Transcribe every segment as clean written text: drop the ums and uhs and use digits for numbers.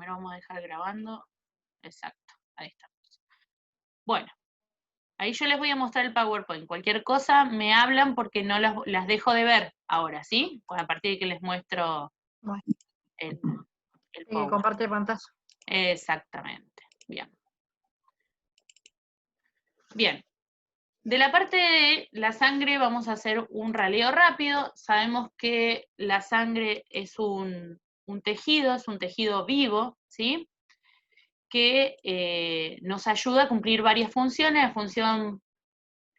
Primero vamos a dejar grabando. Exacto, ahí está. Bueno, ahí yo les voy a mostrar el PowerPoint. Cualquier cosa me hablan porque no las dejo de ver ahora, ¿sí? Pues a partir de que les muestro Bueno, el que comparte pantalla. Exactamente. Bien. Bien. De la parte de la sangre vamos a hacer un raleo rápido. Sabemos que la sangre es un tejido vivo, ¿sí? Que nos ayuda a cumplir varias funciones.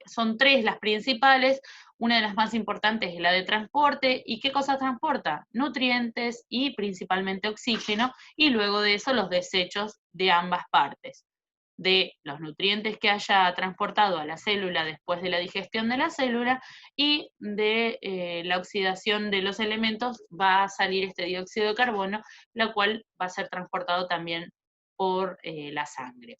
Son tres las principales. Una de las más importantes es la de transporte. ¿Y qué cosas transporta? Nutrientes y principalmente oxígeno, y luego de eso los desechos de ambas partes. De los nutrientes que haya transportado a la célula después de la digestión de la célula, y de la oxidación de los elementos va a salir este dióxido de carbono, la cual va a ser transportado también por la sangre.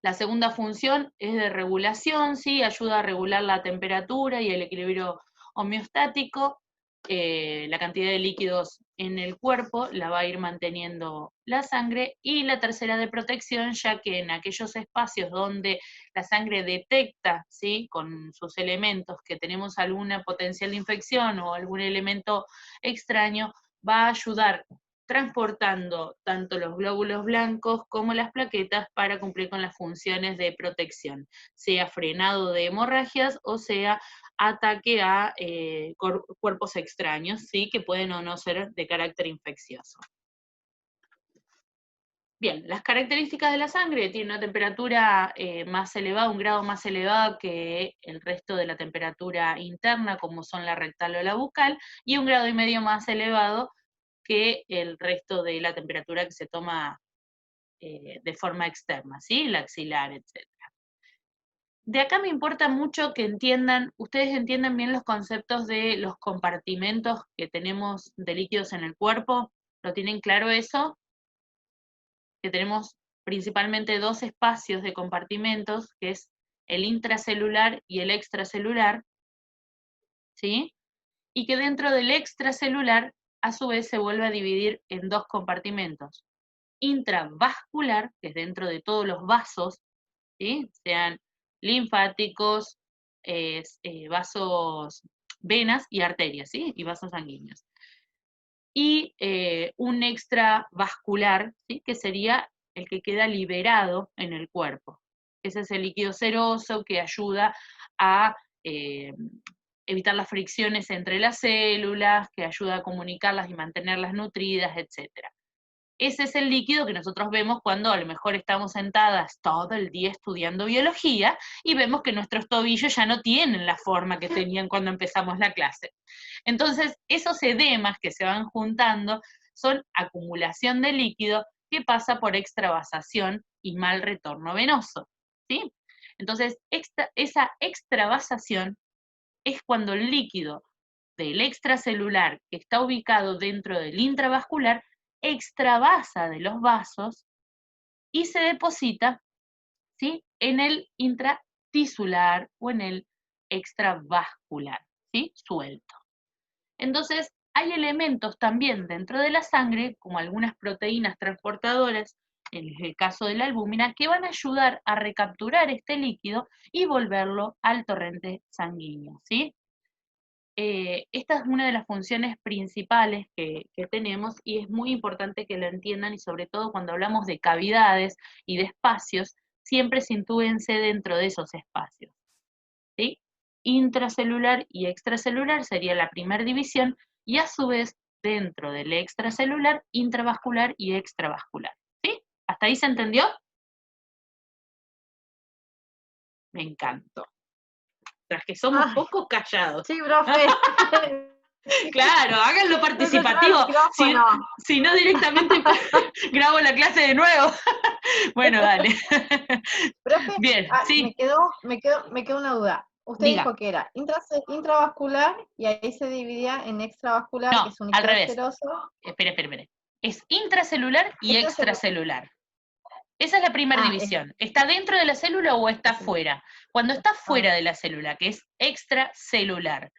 La segunda función es de regulación, ¿sí? Ayuda a regular la temperatura y el equilibrio homeostático. La cantidad de líquidos en el cuerpo la va a ir manteniendo la sangre. Y la tercera de protección, ya que en aquellos espacios donde la sangre detecta, ¿sí?, con sus elementos que tenemos alguna potencial de infección o algún elemento extraño, va a ayudar transportando tanto los glóbulos blancos como las plaquetas para cumplir con las funciones de protección, sea frenado de hemorragias o sea ataque a cuerpos extraños, ¿sí?, que pueden o no ser de carácter infeccioso. Bien, las características de la sangre: tiene una temperatura más elevada, un grado más elevado que el resto de la temperatura interna, como son la rectal o la bucal, y un grado y medio más elevado que el resto de la temperatura que se toma de forma externa, ¿sí? La axilar, etc. De acá me importa mucho que ustedes entiendan bien los conceptos de los compartimentos que tenemos de líquidos en el cuerpo. ¿Lo tienen claro eso? Que tenemos principalmente dos espacios de compartimentos, que es el intracelular y el extracelular, ¿sí? Y que dentro del extracelular, a su vez, se vuelve a dividir en dos compartimentos: intravascular, que es dentro de todos los vasos, ¿sí?, sean linfáticos, vasos, venas y arterias, ¿sí?, y vasos sanguíneos. Y un extravascular, ¿sí?, que sería el que queda liberado en el cuerpo. Ese es el líquido seroso que ayuda a evitar las fricciones entre las células, que ayuda a comunicarlas y mantenerlas nutridas, etc. Ese es el líquido que nosotros vemos cuando a lo mejor estamos sentadas todo el día estudiando biología y vemos que nuestros tobillos ya no tienen la forma que tenían cuando empezamos la clase. Entonces, esos edemas que se van juntando son acumulación de líquido que pasa por extravasación y mal retorno venoso, ¿sí? Entonces, esa extravasación es cuando el líquido del extracelular, que está ubicado dentro del intravascular, extravasa de los vasos y se deposita, ¿sí?, en el intratisular o en el extravascular, ¿sí?, suelto. Entonces, hay elementos también dentro de la sangre, como algunas proteínas transportadoras, en el caso de la albúmina, que van a ayudar a recapturar este líquido y volverlo al torrente sanguíneo, ¿sí? Esta es una de las funciones principales que tenemos, y es muy importante que lo entiendan, y sobre todo cuando hablamos de cavidades y de espacios, siempre sitúense dentro de esos espacios, ¿sí? Intracelular y extracelular sería la primera división, y a su vez dentro del extracelular, intravascular y extravascular, ¿sí? ¿Hasta ahí se entendió? Me encantó. Tras que somos poco callados. Sí, profe. Claro, háganlo No se traba el participativo, micrófono. si no directamente grabo la clase de nuevo. Bueno, dale. Profe, Bien, sí, me quedó una duda. Usted diga. dijo que era intravascular y ahí se dividía en extravascular, que No, es un al líquido revés. seroso. Espere. Es intracelular y Extracelular. extracelular. Esa es la primera Ah, división. ¿Está dentro de la célula o está extracelular. fuera? Cuando está Ah, fuera de la célula, que es extracelular,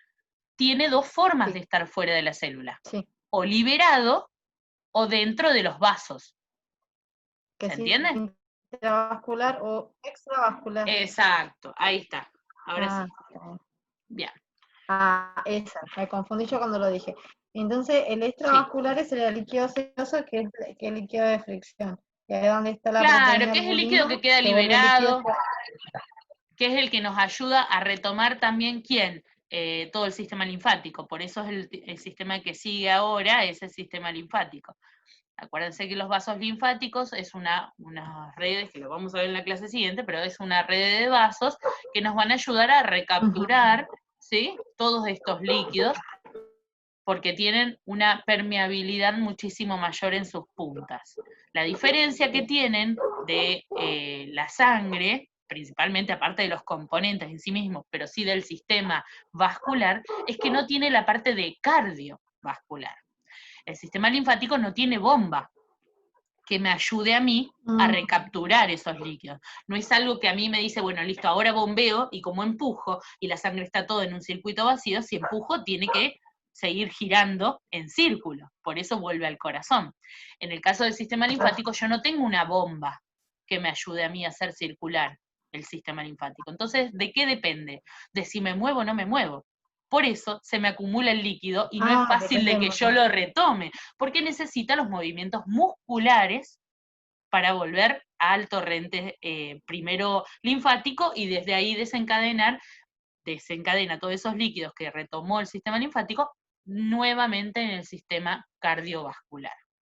tiene dos formas de sí, estar fuera de la célula: sí. o liberado o dentro de los vasos. Que ¿Se sí, entiende? intravascular o extravascular. Exacto, ahí está. Ahora sí. Está bien. Bien. Esa, me confundí yo cuando lo dije. Entonces, el Sí. extravascular es el líquido sedoso, que es el líquido de fricción. Y ahí es donde está la Claro, proteína que es el líquido albulina, que queda se vuelve líquido. liberado, que es el que nos ayuda a retomar también, ¿quién? Todo el sistema linfático. Por eso es el sistema que sigue ahora, es el sistema linfático. Acuérdense que los vasos linfáticos es unas redes, que lo vamos a ver en la clase siguiente, pero es una red de vasos que nos van a ayudar a recapturar, ¿sí?, todos estos líquidos, porque tienen una permeabilidad muchísimo mayor en sus puntas. La diferencia que tienen de la sangre, principalmente aparte de los componentes en sí mismos, pero sí del sistema vascular, es que no tiene la parte de cardiovascular. El sistema linfático no tiene bomba que me ayude a mí a recapturar esos líquidos. No es algo que a mí me dice, bueno, listo, ahora bombeo y como empujo y la sangre está todo en un circuito vacío, si empujo tiene que seguir girando en círculo, por eso vuelve al corazón. En el caso del sistema linfático yo no tengo una bomba que me ayude a mí a hacer circular el sistema linfático. Entonces, ¿de qué depende? De si me muevo o no me muevo. Por eso se me acumula el líquido y no es fácil de que yo lo retome, porque necesita los movimientos musculares para volver al torrente primero linfático y desde ahí desencadena todos esos líquidos que retomó el sistema linfático nuevamente en el sistema cardiovascular.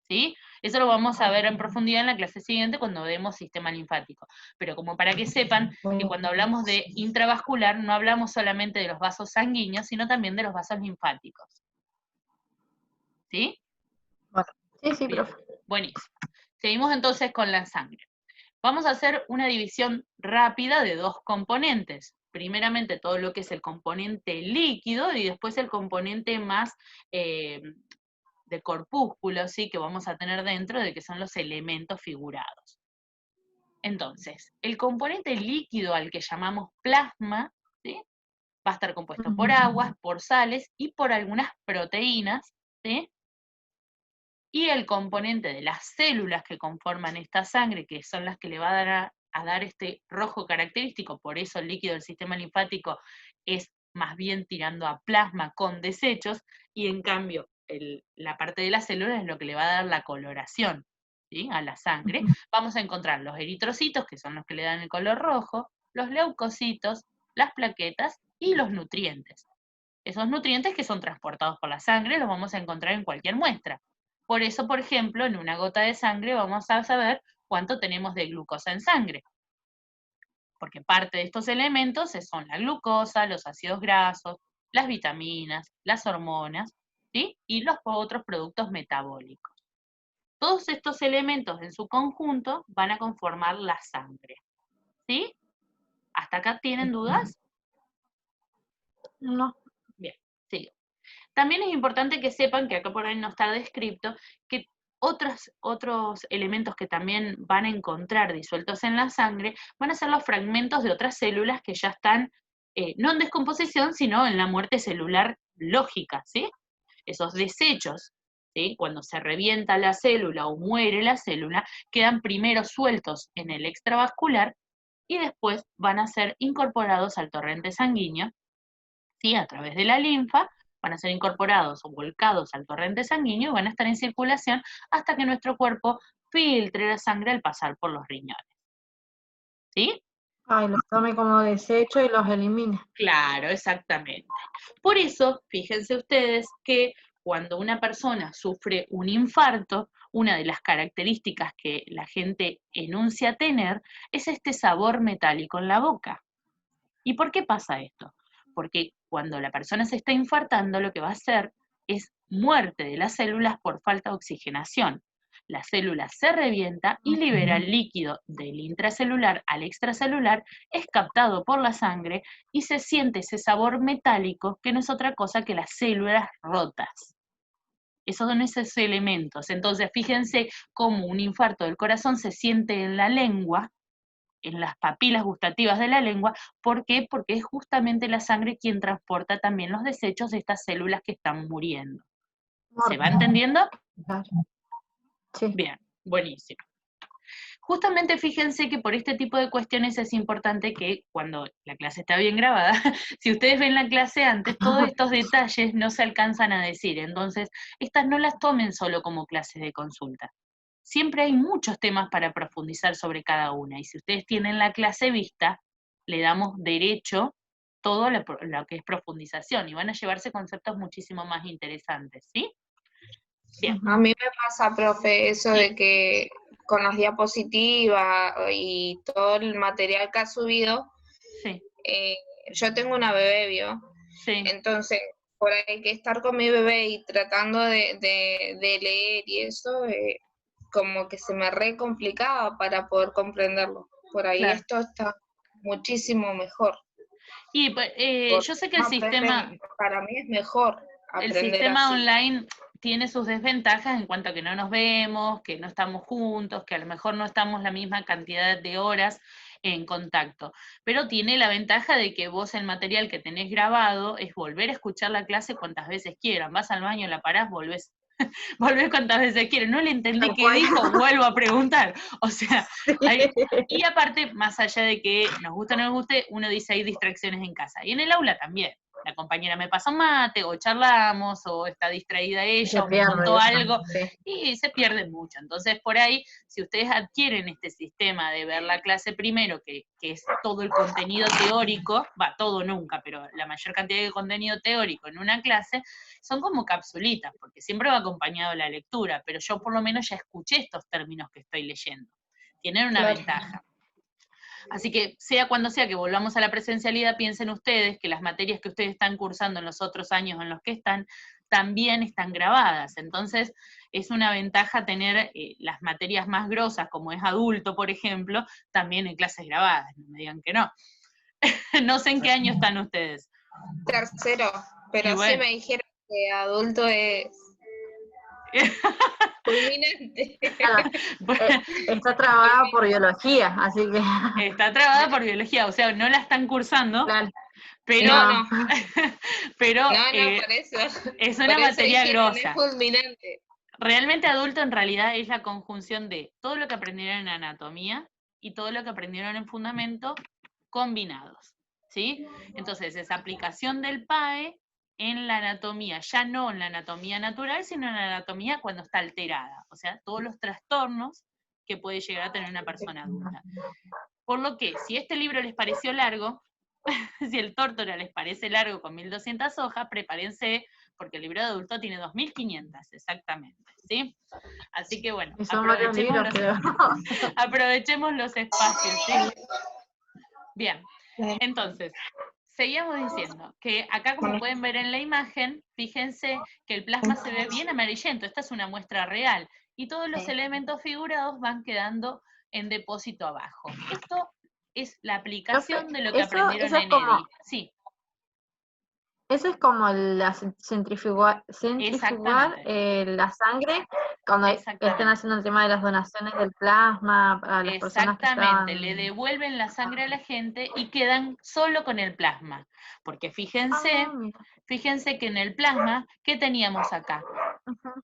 ¿Sí? Eso lo vamos a ver en profundidad en la clase siguiente cuando vemos sistema linfático. Pero como para que sepan que cuando hablamos de intravascular no hablamos solamente de los vasos sanguíneos, sino también de los vasos linfáticos. ¿Sí? Bueno, sí, Bien, profe. buenísimo. Seguimos entonces con la sangre. Vamos a hacer una división rápida de dos componentes. Primeramente todo lo que es el componente líquido y después el componente más de corpúsculo, ¿sí?, que vamos a tener dentro, de que son los elementos figurados. Entonces, el componente líquido al que llamamos plasma, ¿sí?, va a estar compuesto por aguas, por sales y por algunas proteínas, ¿sí? Y el componente de las células que conforman esta sangre, que son las que le va a dar este rojo característico, por eso el líquido del sistema linfático es más bien tirando a plasma con desechos, y en cambio la parte de las células es lo que le va a dar la coloración, ¿sí?, a la sangre. Vamos a encontrar los eritrocitos, que son los que le dan el color rojo, los leucocitos, las plaquetas y los nutrientes. Esos nutrientes que son transportados por la sangre los vamos a encontrar en cualquier muestra. Por eso, por ejemplo, en una gota de sangre vamos a saber cuánto tenemos de glucosa en sangre. Porque parte de estos elementos son la glucosa, los ácidos grasos, las vitaminas, las hormonas, ¿sí?, y los otros productos metabólicos. Todos estos elementos en su conjunto van a conformar la sangre. ¿Sí? ¿Hasta acá tienen dudas? No. Bien, sigo. También es importante que sepan, que acá por ahí no está descrito, que otros elementos que también van a encontrar disueltos en la sangre van a ser los fragmentos de otras células que ya están, no en descomposición, sino en la muerte celular lógica, ¿sí? Esos desechos, ¿sí?, cuando se revienta la célula o muere la célula, quedan primero sueltos en el extravascular y después van a ser incorporados al torrente sanguíneo, ¿sí?, a través de la linfa, van a ser incorporados o volcados al torrente sanguíneo y van a estar en circulación hasta que nuestro cuerpo filtre la sangre al pasar por los riñones. ¿Sí? Y los tome como desecho y los elimine. Claro, exactamente. Por eso, fíjense ustedes que cuando una persona sufre un infarto, una de las características que la gente enuncia tener es este sabor metálico en la boca. ¿Y por qué pasa esto? Porque cuando la persona se está infartando, lo que va a hacer es muerte de las células por falta de oxigenación. La célula se revienta y libera el líquido del intracelular al extracelular, es captado por la sangre y se siente ese sabor metálico que no es otra cosa que las células rotas. Esos son esos elementos. Entonces, fíjense cómo un infarto del corazón se siente en la lengua, en las papilas gustativas de la lengua. ¿Por qué? Porque es justamente la sangre quien transporta también los desechos de estas células que están muriendo. ¿Se va entendiendo? Claro. Sí. Bien, buenísimo. Justamente fíjense que por este tipo de cuestiones es importante que cuando la clase está bien grabada, si ustedes ven la clase antes, todos estos detalles no se alcanzan a decir. Entonces, estas no las tomen solo como clases de consulta. Siempre hay muchos temas para profundizar sobre cada una. Y si ustedes tienen la clase vista, le damos derecho todo lo que es profundización y van a llevarse conceptos muchísimo más interesantes, ¿sí? Bien. A mí me pasa, profe, eso Sí. de que con las diapositivas y todo el material que ha subido, Sí, yo tengo una bebé, ¿vio? sí. Entonces, por ahí hay que estar con mi bebé y tratando de leer y eso, como que se me re complicaba para poder comprenderlo. Por ahí Claro. esto está muchísimo mejor. Y yo sé que el sistema Para mí es mejor aprender así. online tiene sus desventajas en cuanto a que no nos vemos, que no estamos juntos, que a lo mejor no estamos la misma cantidad de horas en contacto, pero tiene la ventaja de que vos el material que tenés grabado es volver a escuchar la clase cuantas veces quieran, vas al baño, la parás, volvés cuantas veces quieras, no le entendí qué dijo, vuelvo a preguntar, o sea, y aparte, más allá de que nos guste o no nos guste, uno dice hay distracciones en casa, y en el aula también. La compañera me pasa un mate, o charlamos, o está distraída ella, o me contó algo, y se pierde mucho. Entonces, por ahí, si ustedes adquieren este sistema de ver la clase primero, que es todo el contenido teórico, todo nunca, pero la mayor cantidad de contenido teórico en una clase, son como capsulitas, porque siempre va acompañado de la lectura, pero yo por lo menos ya escuché estos términos que estoy leyendo. Tienen una ventaja. Así que, sea cuando sea que volvamos a la presencialidad, piensen ustedes que las materias que ustedes están cursando en los otros años en los que están, también están grabadas. Entonces, es una ventaja tener las materias más grosas, como es adulto, por ejemplo, también en clases grabadas. No me digan que no. No sé en qué año están ustedes. Tercero, pero bueno. sí me dijeron que adulto es fulminante. Claro, está trabada por biología, así que... Está trabada por biología, o sea, no la están cursando, Claro. pero, No. pero por eso. es una Por eso materia dijeron, grosa. es fulminante. Realmente adulto en realidad es la conjunción de todo lo que aprendieron en anatomía y todo lo que aprendieron en fundamento combinados, ¿sí? Entonces, es aplicación del PAE en la anatomía, ya no en la anatomía natural, sino en la anatomía cuando está alterada, o sea, todos los trastornos que puede llegar a tener una persona adulta. Por lo que, si este libro les pareció largo, si el Tórtora les parece largo con 1200 hojas, prepárense, porque el libro de adulto tiene 2500, exactamente, ¿sí? Así que bueno, aprovechemos los espacios, ¿sí? Bien, entonces, seguíamos diciendo que acá, como pueden ver en la imagen, fíjense que el plasma se ve bien amarillento, esta es una muestra real, y todos los elementos figurados van quedando en depósito abajo. Esto es la aplicación de lo que aprendieron en EDI. Sí. Eso es como la centrifugar la sangre cuando están haciendo el tema de las donaciones del plasma a las personas que estaban... le devuelven la sangre a la gente y quedan solo con el plasma. Porque fíjense que en el plasma, ¿qué teníamos acá?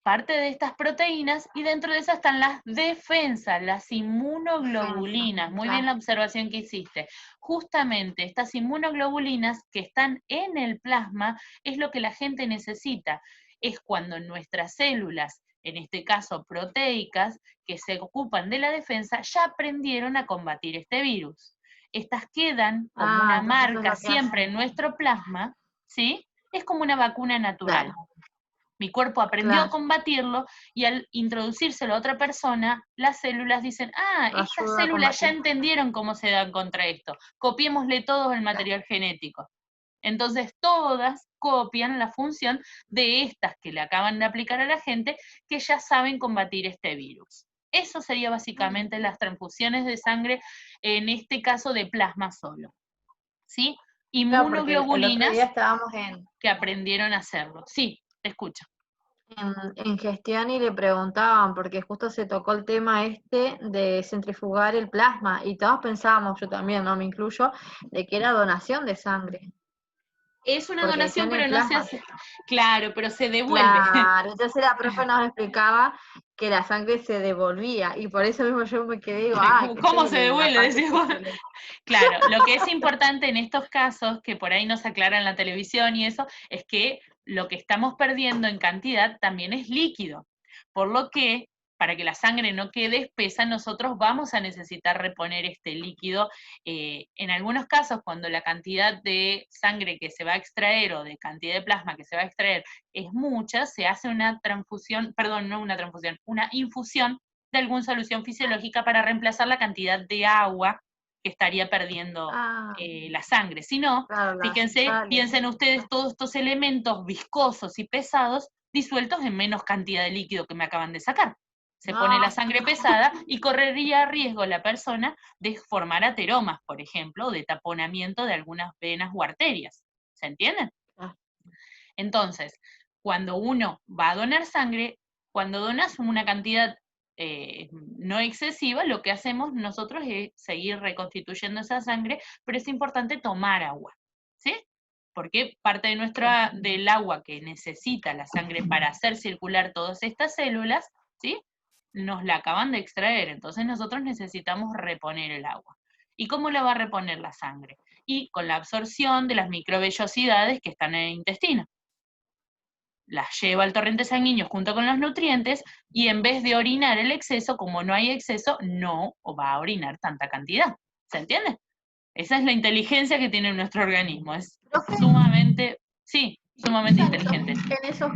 Parte de estas proteínas, y dentro de esas están las defensas, las inmunoglobulinas. Muy bien la observación que hiciste. Justamente estas inmunoglobulinas que están en el plasma es lo que la gente necesita. Es cuando nuestras células, en este caso proteicas, que se ocupan de la defensa, ya aprendieron a combatir este virus. Estas quedan como una marca siempre en nuestro plasma, ¿sí? Es como una vacuna natural. Claro. Mi cuerpo aprendió a combatirlo, y al introducírselo a otra persona, las células dicen, estas células ya entendieron cómo se dan contra esto, copiémosle todo el material genético. Entonces todas copian la función de estas que le acaban de aplicar a la gente, que ya saben combatir este virus. Eso sería básicamente las transfusiones de sangre, en este caso de plasma solo. ¿Sí? Inmunoglobulinas que aprendieron a hacerlo. Sí, te escucho. En gestión, y le preguntaban, porque justo se tocó el tema de centrifugar el plasma, y todos pensábamos, yo también, no me incluyo, de que era donación de sangre. Es una donación, pero no se hace. Claro, pero se devuelve. Claro, entonces la profe nos explicaba que la sangre se devolvía, y por eso mismo yo me quedé, digo, ¿cómo se devuelve? Claro, lo que es importante en estos casos, que por ahí nos aclaran en la televisión y eso, es que lo que estamos perdiendo en cantidad también es líquido. Por lo que, para que la sangre no quede espesa, nosotros vamos a necesitar reponer este líquido. En algunos casos, cuando la cantidad de sangre que se va a extraer o de cantidad de plasma que se va a extraer es mucha, se hace una transfusión, perdón, no una transfusión, una infusión de alguna solución fisiológica para reemplazar la cantidad de agua que estaría perdiendo la sangre. Si no, claro, fíjense, piensen ustedes todos estos elementos viscosos y pesados disueltos en menos cantidad de líquido que me acaban de sacar. Se pone la sangre pesada y correría riesgo la persona de formar ateromas, por ejemplo, o de taponamiento de algunas venas o arterias. ¿Se entienden? Entonces, cuando uno va a donar sangre, cuando donas una cantidad no excesiva, lo que hacemos nosotros es seguir reconstituyendo esa sangre, pero es importante tomar agua, ¿sí? Porque parte de del agua que necesita la sangre para hacer circular todas estas células, ¿sí? Nos la acaban de extraer, entonces nosotros necesitamos reponer el agua. ¿Y cómo la va a reponer la sangre? Y con la absorción de las microvellosidades que están en el intestino. Las lleva al torrente sanguíneo junto con los nutrientes y en vez de orinar el exceso, como no hay exceso, no va a orinar tanta cantidad. ¿Se entiende? Esa es la inteligencia que tiene nuestro organismo. Es sumamente, sumamente inteligente. En esos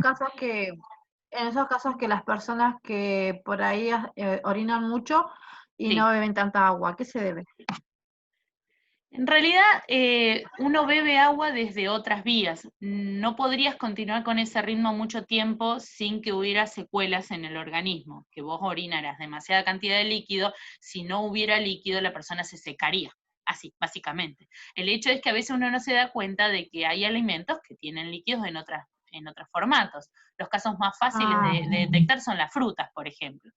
casos que las personas que por ahí orinan mucho y no beben tanta agua, ¿a qué se debe? En realidad, uno bebe agua desde otras vías. No podrías continuar con ese ritmo mucho tiempo sin que hubiera secuelas en el organismo, que vos orinaras demasiada cantidad de líquido, si no hubiera líquido la persona se secaría, así, básicamente. El hecho es que a veces uno no se da cuenta de que hay alimentos que tienen líquidos en otros formatos. Los casos más fáciles de detectar son las frutas, por ejemplo.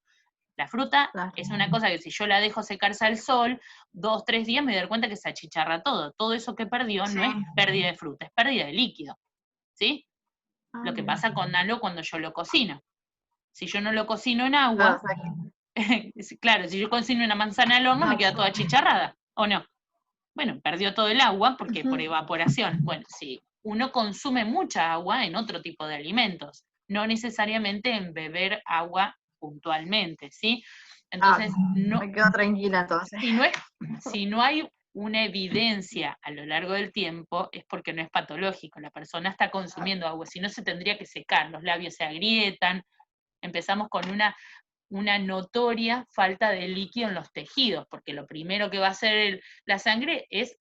La fruta es una cosa que si yo la dejo secarse al sol, 2, 3 días me doy cuenta que se achicharra todo. Todo eso que perdió no es pérdida de fruta, es pérdida de líquido. ¿Sí? Lo que pasa con algo cuando yo lo cocino. Si yo no lo cocino en agua, claro, si yo cocino una manzana al horno me queda toda achicharrada, ¿o no? Bueno, perdió todo el agua porque por evaporación. Bueno, sí, uno consume mucha agua en otro tipo de alimentos, no necesariamente en beber agua puntualmente, ¿sí? Entonces, no, me quedo tranquila entonces. Si no hay una evidencia a lo largo del tiempo, es porque no es patológico, la persona está consumiendo agua, si no se tendría que secar, los labios se agrietan, empezamos con una notoria falta de líquido en los tejidos, porque lo primero que va a hacer la sangre es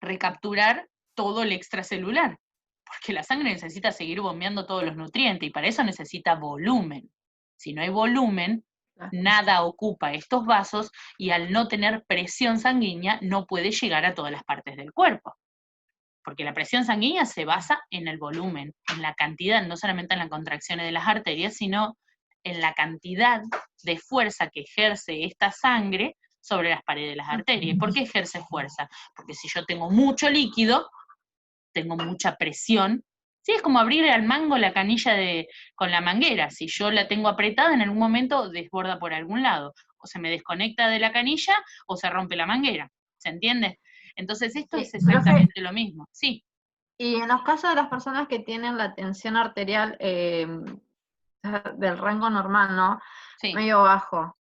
recapturar todo el extracelular, porque la sangre necesita seguir bombeando todos los nutrientes y para eso necesita volumen. Si no hay volumen, nada ocupa estos vasos y al no tener presión sanguínea no puede llegar a todas las partes del cuerpo. Porque la presión sanguínea se basa en el volumen, en la cantidad, no solamente en las contracciones de las arterias, sino en la cantidad de fuerza que ejerce esta sangre sobre las paredes de las arterias. ¿Por qué ejerce fuerza? Porque si yo tengo mucho líquido, tengo mucha presión. Sí, es como abrir al mango la canilla con la manguera. Si yo la tengo apretada, en algún momento desborda por algún lado. O se me desconecta de la canilla o se rompe la manguera. ¿Se entiende? Entonces esto es exactamente lo mismo. Sí. Y en los casos de las personas que tienen la tensión arterial del rango normal, ¿no? Sí. Medio bajo.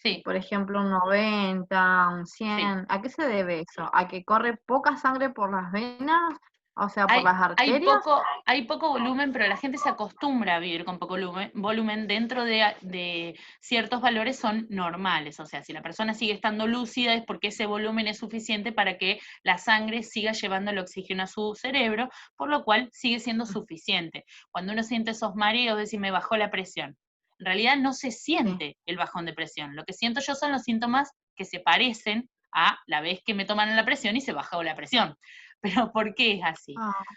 Sí. Por ejemplo, un 90, un 100. Sí. ¿A qué se debe eso? ¿A que corre poca sangre por las venas? O sea, por las arterias. Hay poco volumen, pero la gente se acostumbra a vivir con poco volumen dentro de ciertos valores son normales. O sea, si la persona sigue estando lúcida es porque ese volumen es suficiente para que la sangre siga llevando el oxígeno a su cerebro, por lo cual sigue siendo suficiente. Cuando uno siente esos mareos, decir, me bajó la presión. En realidad no se siente el bajón de presión. Lo que siento yo son los síntomas que se parecen a la vez que me toman la presión y se bajó la presión. ¿Pero por qué es así?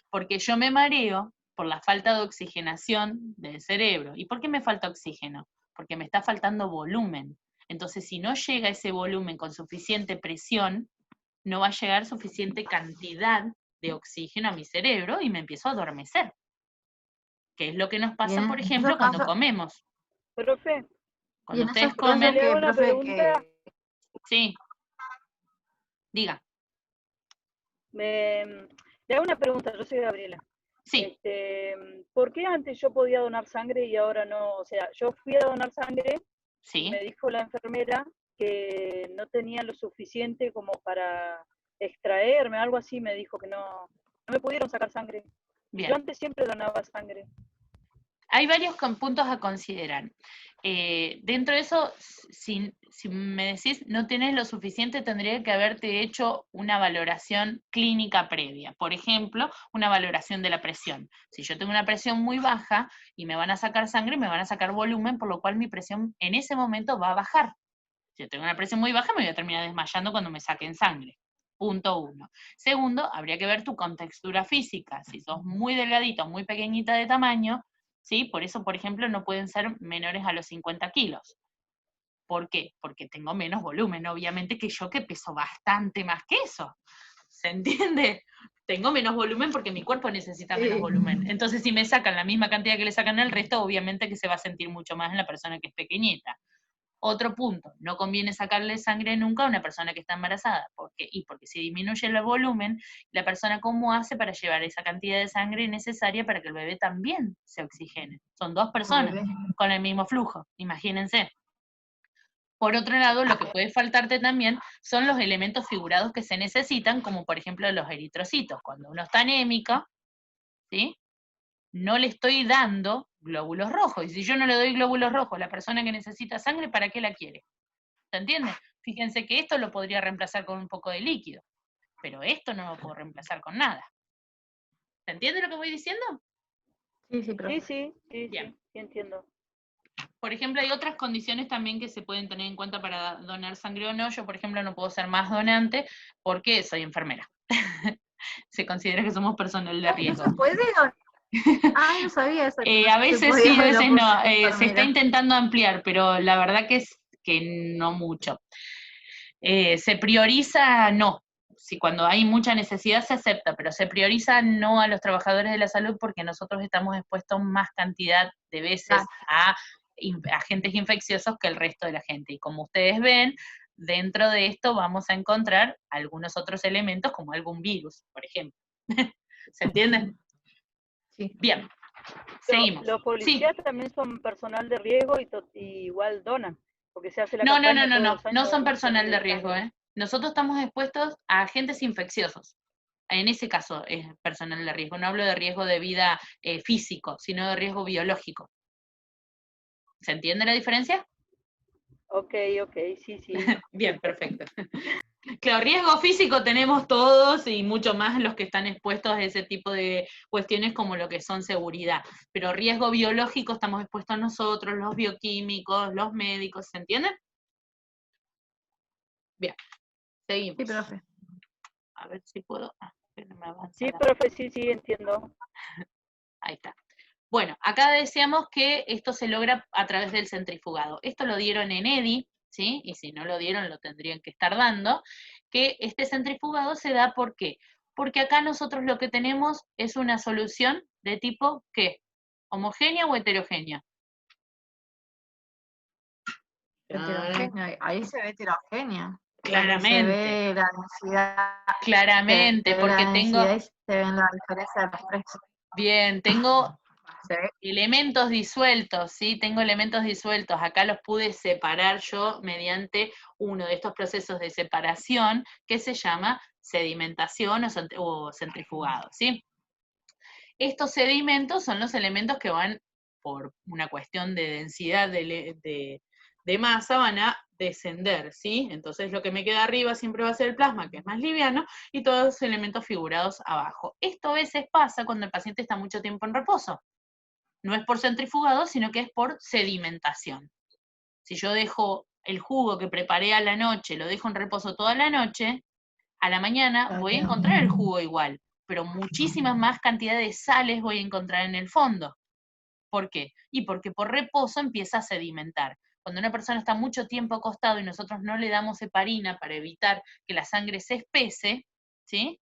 Porque yo me mareo por la falta de oxigenación del cerebro. ¿Y por qué me falta oxígeno? Porque me está faltando volumen. Entonces, si no llega ese volumen con suficiente presión, no va a llegar suficiente cantidad de oxígeno a mi cerebro y me empiezo a adormecer. Que es lo que nos pasa, Bien, por ejemplo, cuando comemos. Profe. Cuando ustedes comen... le hago una pregunta. Sí. Diga. Le hago una pregunta, yo soy Gabriela. Sí. ¿Por qué antes yo podía donar sangre y ahora no? O sea, yo fui a donar sangre sí. y me dijo la enfermera que no tenía lo suficiente como para extraerme, algo así, me dijo que no me pudieron sacar sangre. Bien. Yo antes siempre donaba sangre. Hay varios puntos a considerar. Dentro de eso, si me decís no tenés lo suficiente, tendría que haberte hecho una valoración clínica previa. Por ejemplo, una valoración de la presión. Si yo tengo una presión muy baja y me van a sacar sangre, me van a sacar volumen, por lo cual mi presión en ese momento va a bajar. Si yo tengo una presión muy baja, me voy a terminar desmayando cuando me saquen sangre. Punto 1. Segundo, habría que ver tu contextura física. Si sos muy delgadita o muy pequeñita de tamaño, ¿sí? Por eso, por ejemplo, no pueden ser menores a los 50 kilos. ¿Por qué? Porque tengo menos volumen, obviamente, que yo que peso bastante más que eso. ¿Se entiende? Tengo menos volumen porque mi cuerpo necesita menos volumen. Entonces, si me sacan la misma cantidad que le sacan al resto, obviamente que se va a sentir mucho más en la persona que es pequeñita. Otro punto, no conviene sacarle sangre nunca a una persona que está embarazada. ¿Por qué? Y porque si disminuye el volumen, la persona ¿cómo hace para llevar esa cantidad de sangre necesaria para que el bebé también se oxigene? Son 2 personas con el mismo flujo, imagínense. Por otro lado, lo que puede faltarte también son los elementos figurados que se necesitan, como por ejemplo los eritrocitos. Cuando uno está anémico, ¿sí? No le estoy dando glóbulos rojos. Y si yo no le doy glóbulos rojos a la persona que necesita sangre, ¿para qué la quiere? ¿Se entiende? Fíjense que esto lo podría reemplazar con un poco de líquido, pero esto no lo puedo reemplazar con nada. ¿Se entiende lo que voy diciendo? Sí, sí, entiendo. Por ejemplo, hay otras condiciones también que se pueden tener en cuenta para donar sangre o no. Yo, por ejemplo, no puedo ser más donante porque soy enfermera. Se considera que somos personal de riesgo. ¿No se puede donar? No sabía eso. A veces sí, a veces no. Se está intentando ampliar, pero la verdad que es que no mucho. Se prioriza no. Si cuando hay mucha necesidad se acepta, pero se prioriza no a los trabajadores de la salud porque nosotros estamos expuestos más cantidad de veces a agentes infecciosos que el resto de la gente. Y como ustedes ven, dentro de esto vamos a encontrar algunos otros elementos como algún virus, por ejemplo. ¿Se entiende? Sí. Bien, seguimos. Los policías también son personal de riesgo y igual donan, porque se hace la No son personal de riesgo, Nosotros estamos expuestos a agentes infecciosos. En ese caso es personal de riesgo. No hablo de riesgo de vida físico, sino de riesgo biológico. ¿Se entiende la diferencia? Ok, sí. Bien, perfecto. Claro, riesgo físico tenemos todos y mucho más los que están expuestos a ese tipo de cuestiones como lo que son seguridad. Pero riesgo biológico estamos expuestos nosotros, los bioquímicos, los médicos, ¿se entienden? Bien, seguimos. Sí, profe. A ver si puedo. No me avanza sí, profe, sí, entiendo. Ahí está. Bueno, acá decíamos que esto se logra a través del centrifugado. Esto lo dieron en EDI, ¿sí? Y si no lo dieron, lo tendrían que estar dando. Que este centrifugado se da, ¿por qué? Porque acá nosotros lo que tenemos es una solución de tipo, ¿qué? ¿Homogénea o heterogénea? Heterogénea, ahí se ve heterogénea. Claramente. Se ve la densidad. Claramente, porque tengo... Y se ven la diferencia de los tres. Bien, tengo elementos disueltos, ¿sí? Tengo elementos disueltos. Acá los pude separar yo mediante uno de estos procesos de separación que se llama sedimentación o centrifugado, ¿sí? Estos sedimentos son los elementos que van, por una cuestión de densidad de masa, van a descender, ¿sí? Entonces lo que me queda arriba siempre va a ser el plasma, que es más liviano, y todos los elementos figurados abajo. Esto a veces pasa cuando el paciente está mucho tiempo en reposo. No es por centrifugado, sino que es por sedimentación. Si yo dejo el jugo que preparé a la noche, lo dejo en reposo toda la noche, a la mañana voy a encontrar el jugo igual, pero muchísimas más cantidades de sales voy a encontrar en el fondo. ¿Por qué? Y porque por reposo empieza a sedimentar. Cuando una persona está mucho tiempo acostado y nosotros no le damos heparina para evitar que la sangre se espese, ¿sí?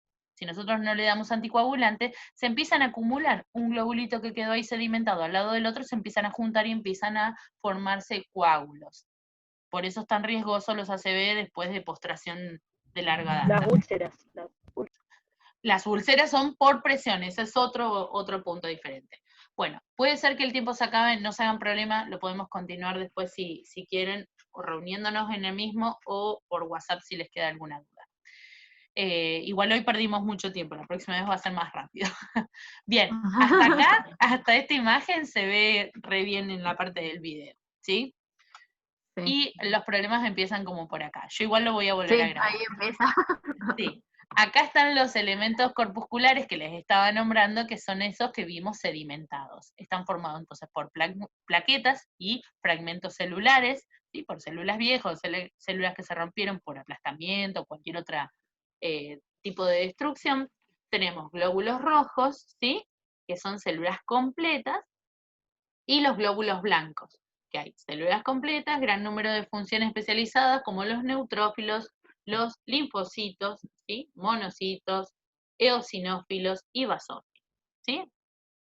si nosotros no le damos anticoagulante, se empiezan a acumular. Un globulito que quedó ahí sedimentado al lado del otro se empiezan a juntar y empiezan a formarse coágulos. Por eso es tan riesgoso los ACV después de postración de larga data. Las úlceras. Las úlceras son por presión, ese es otro punto diferente. Bueno, puede ser que el tiempo se acabe, no se hagan problema, lo podemos continuar después si quieren, o reuniéndonos en el mismo, o por WhatsApp si les queda alguna duda. Igual hoy perdimos mucho tiempo, la próxima vez va a ser más rápido. Bien, hasta acá, hasta esta imagen se ve re bien en la parte del video, ¿sí? Sí. Y los problemas empiezan como por acá. Yo igual lo voy a volver a grabar. Ahí empieza. Sí. Acá están los elementos corpusculares que les estaba nombrando, que son esos que vimos sedimentados. Están formados entonces por plaquetas y fragmentos celulares, ¿sí? Por células viejas, células que se rompieron por aplastamiento o cualquier otro tipo de destrucción. Tenemos glóbulos rojos, ¿sí? Que son células completas, y los glóbulos blancos, que hay células completas, gran número de funciones especializadas como los neutrófilos, los linfocitos, ¿sí? Monocitos, eosinófilos y basófilos, ¿sí?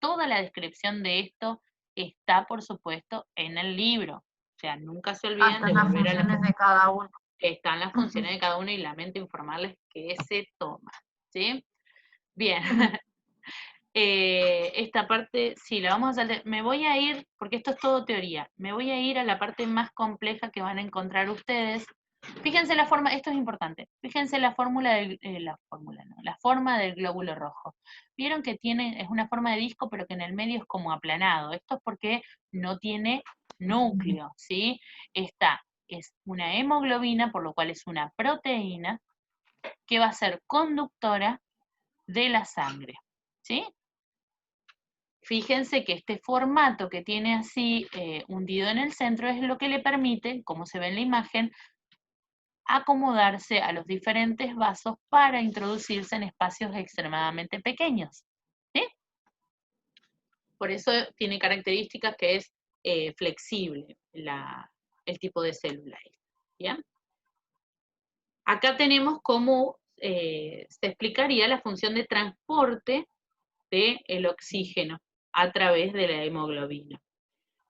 Toda la descripción de esto está, por supuesto, en el libro. O sea, nunca se olviden de volver a las funciones de cada uno. Están las funciones de cada uno y lamento informarles que se toma, ¿sí? Bien. Esta parte, sí, la vamos a saltar. Me voy a ir, porque esto es todo teoría, me voy a ir a la parte más compleja que van a encontrar ustedes. Fíjense la forma, esto es importante, fíjense la fórmula la forma del glóbulo rojo. Vieron que es una forma de disco, pero que en el medio es como aplanado. Esto es porque no tiene núcleo, ¿sí? Es una hemoglobina, por lo cual es una proteína que va a ser conductora de la sangre, ¿sí? Fíjense que este formato que tiene así hundido en el centro es lo que le permite, como se ve en la imagen, acomodarse a los diferentes vasos para introducirse en espacios extremadamente pequeños, ¿sí? Por eso tiene características que es flexible el tipo de célula. ¿Bien? Acá tenemos cómo se explicaría la función de transporte del oxígeno a través de la hemoglobina.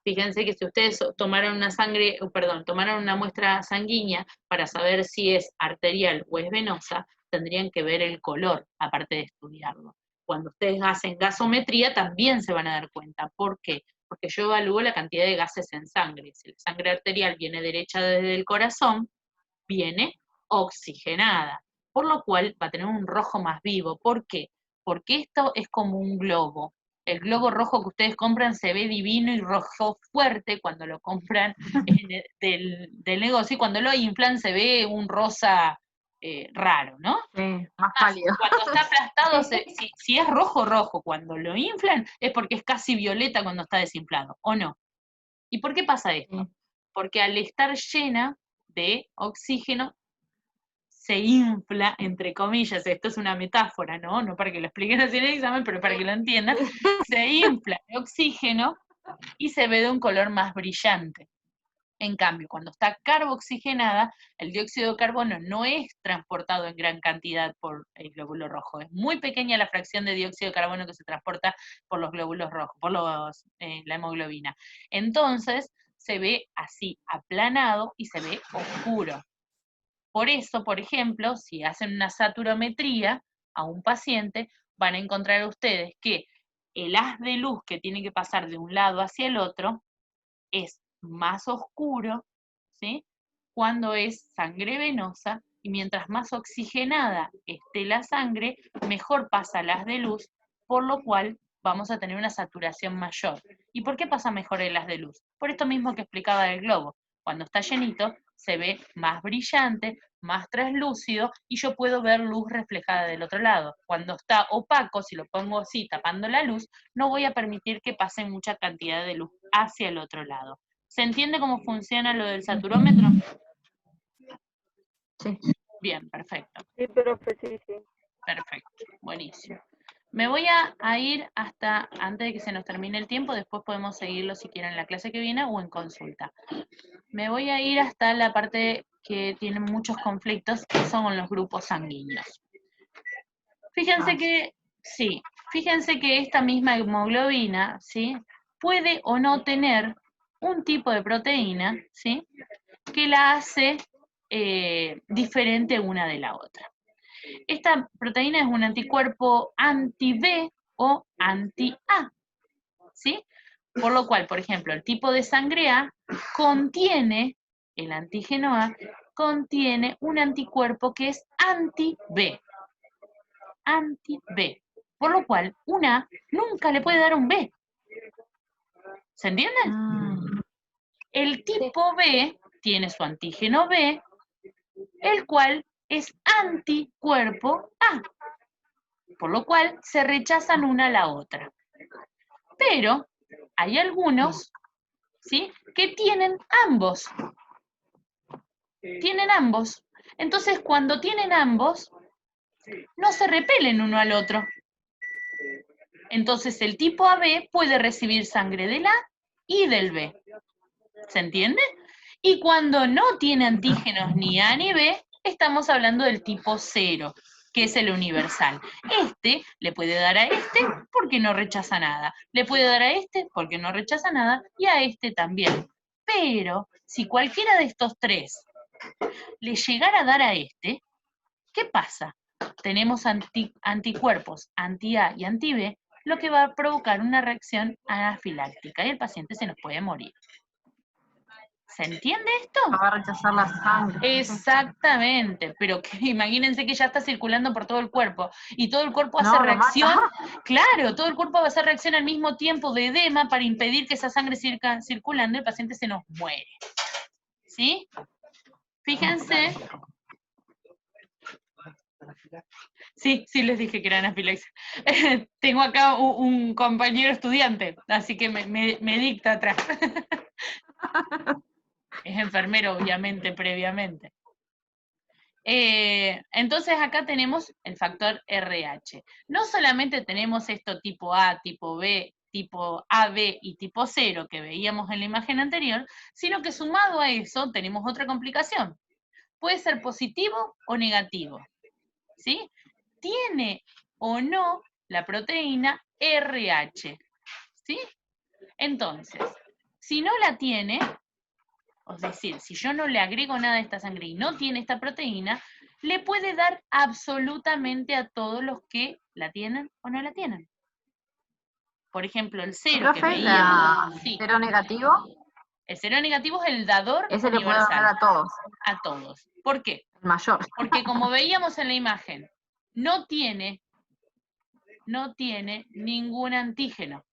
Fíjense que si ustedes tomaron una muestra sanguínea para saber si es arterial o es venosa, tendrían que ver el color, aparte de estudiarlo. Cuando ustedes hacen gasometría también se van a dar cuenta. ¿Por qué? Porque yo evalúo la cantidad de gases en sangre. Si la sangre arterial viene derecha desde el corazón, viene oxigenada, por lo cual va a tener un rojo más vivo. ¿Por qué? Porque esto es como un globo. El globo rojo que ustedes compran se ve divino y rojo fuerte cuando lo compran del negocio, y cuando lo inflan se ve un rosa raro, ¿no? Sí, más pálido. Cuando está aplastado, si es rojo, rojo. Cuando lo inflan es porque es casi violeta cuando está desinflado, ¿o no? ¿Y por qué pasa esto? Sí. Porque al estar llena de oxígeno, se infla, entre comillas, esto es una metáfora, ¿no? No para que lo expliquen así en el examen, pero para que lo entiendan, se infla de oxígeno y se ve de un color más brillante. En cambio, cuando está carboxigenada, el dióxido de carbono no es transportado en gran cantidad por el glóbulo rojo. Es muy pequeña la fracción de dióxido de carbono que se transporta por los glóbulos rojos, por la hemoglobina. Entonces, se ve así, aplanado, y se ve oscuro. Por eso, por ejemplo, si hacen una saturometría a un paciente, van a encontrar ustedes que el haz de luz que tiene que pasar de un lado hacia el otro es más oscuro, ¿sí? Cuando es sangre venosa, y mientras más oxigenada esté la sangre, mejor pasa el haz de luz, por lo cual vamos a tener una saturación mayor. ¿Y por qué pasa mejor el haz de luz? Por esto mismo que explicaba del globo. Cuando está llenito, se ve más brillante, más translúcido, y yo puedo ver luz reflejada del otro lado. Cuando está opaco, si lo pongo así, tapando la luz, no voy a permitir que pase mucha cantidad de luz hacia el otro lado. ¿Se entiende cómo funciona lo del saturómetro? Sí. Bien, perfecto. Sí, profe, sí. Perfecto, buenísimo. Me voy a ir hasta, antes de que se nos termine el tiempo, después podemos seguirlo si quieren en la clase que viene o en consulta. Me voy a ir hasta la parte que tiene muchos conflictos, que son los grupos sanguíneos. Fíjense que, sí, fíjense que esta misma hemoglobina, ¿sí? Puede o no tener un tipo de proteína, ¿sí? Que la hace diferente una de la otra. Esta proteína es un anticuerpo anti-B o anti-A, ¿sí? Por lo cual, por ejemplo, el tipo de sangre A contiene, el antígeno A, contiene un anticuerpo que es anti-B. Anti-B. Por lo cual, un A nunca le puede dar un B. ¿Se entiende? El tipo B tiene su antígeno B, el cual es anticuerpo A. Por lo cual, se rechazan una a la otra. Pero hay algunos, ¿sí?, que tienen ambos. Tienen ambos. Entonces, cuando tienen ambos, no se repelen uno al otro. Entonces, el tipo AB puede recibir sangre del A y del B. ¿Se entiende? Y cuando no tiene antígenos ni A ni B, estamos hablando del tipo 0, que es el universal. Este le puede dar a este porque no rechaza nada. Le puede dar a este porque no rechaza nada y a este también. Pero si cualquiera de estos tres le llegara a dar a este, ¿qué pasa? Tenemos anticuerpos anti-A y anti-B, lo que va a provocar una reacción anafiláctica y el paciente se nos puede morir. ¿Se entiende esto? Va a rechazar la sangre. Exactamente, pero que, imagínense que ya está circulando por todo el cuerpo y todo el cuerpo hace reacción, claro, todo el cuerpo va a hacer reacción al mismo tiempo de edema para impedir que esa sangre siga circulando y el paciente se nos muere. ¿Sí? Fíjense. Sí, les dije que era anafilaxia. Tengo acá un compañero estudiante, así que me dicta atrás. Es enfermero, obviamente, previamente. Entonces acá tenemos el factor RH. No solamente tenemos esto tipo A, tipo B, tipo AB y tipo 0 que veíamos en la imagen anterior, sino que sumado a eso tenemos otra complicación. Puede ser positivo o negativo, ¿sí? Tiene o no la proteína RH, ¿sí? Entonces, si no la tiene, es decir, si yo no le agrego nada a esta sangre y no tiene esta proteína, le puede dar absolutamente a todos los que la tienen o no la tienen. Por ejemplo, el 0 que veíamos. ¿El cero negativo? El 0 negativo es el dador Ese universal. Le puede dar a todos. A todos. ¿Por qué? El mayor. Porque como veíamos en la imagen, no tiene ningún antígeno.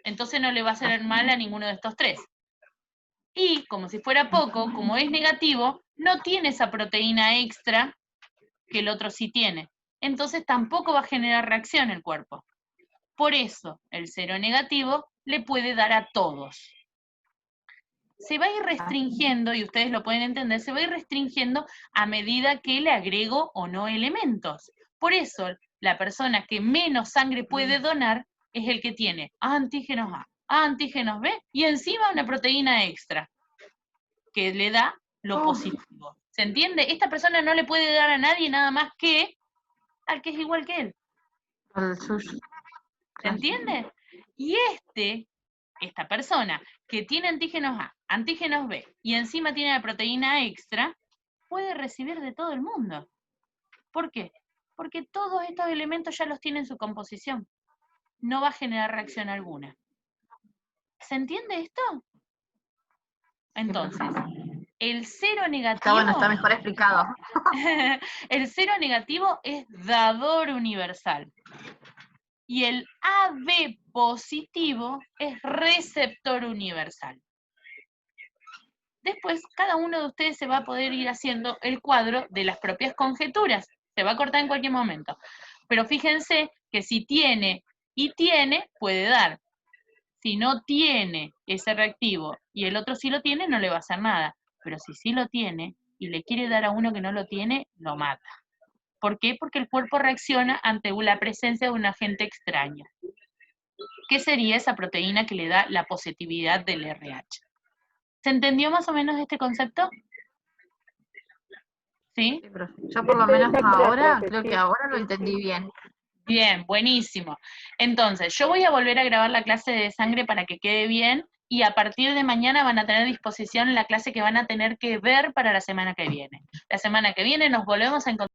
Entonces no le va a hacer mal a ninguno de estos tres. Y, como si fuera poco, como es negativo, no tiene esa proteína extra que el otro sí tiene. Entonces tampoco va a generar reacción el cuerpo. Por eso, el 0 negativo le puede dar a todos. Se va a ir restringiendo, y ustedes lo pueden entender, se va a ir restringiendo a medida que le agrego o no elementos. Por eso, la persona que menos sangre puede donar es el que tiene antígenos A, antígenos B y encima una proteína extra que le da lo positivo. ¿Se entiende? Esta persona no le puede dar a nadie nada más que al que es igual que él. ¿Se entiende? Y esta persona que tiene antígenos A, antígenos B y encima tiene la proteína extra, puede recibir de todo el mundo. ¿Por qué? Porque todos estos elementos ya los tiene en su composición. No va a generar reacción alguna. ¿Se entiende esto? Entonces, el 0 negativo... Está mejor explicado. El 0 negativo es dador universal. Y el AB positivo es receptor universal. Después, cada uno de ustedes se va a poder ir haciendo el cuadro de las propias conjeturas. Se va a cortar en cualquier momento. Pero fíjense que si tiene y tiene, puede dar. Si no tiene ese reactivo y el otro sí lo tiene, no le va a hacer nada. Pero si sí lo tiene y le quiere dar a uno que no lo tiene, lo mata. ¿Por qué? Porque el cuerpo reacciona ante la presencia de un agente extraño. ¿Qué sería esa proteína que le da la positividad del RH? ¿Se entendió más o menos este concepto? ¿Sí? Yo por lo menos ahora, creo que ahora lo entendí bien. Bien, buenísimo. Entonces, yo voy a volver a grabar la clase de sangre para que quede bien, y a partir de mañana van a tener a disposición la clase que van a tener que ver para la semana que viene. La semana que viene nos volvemos a encontrar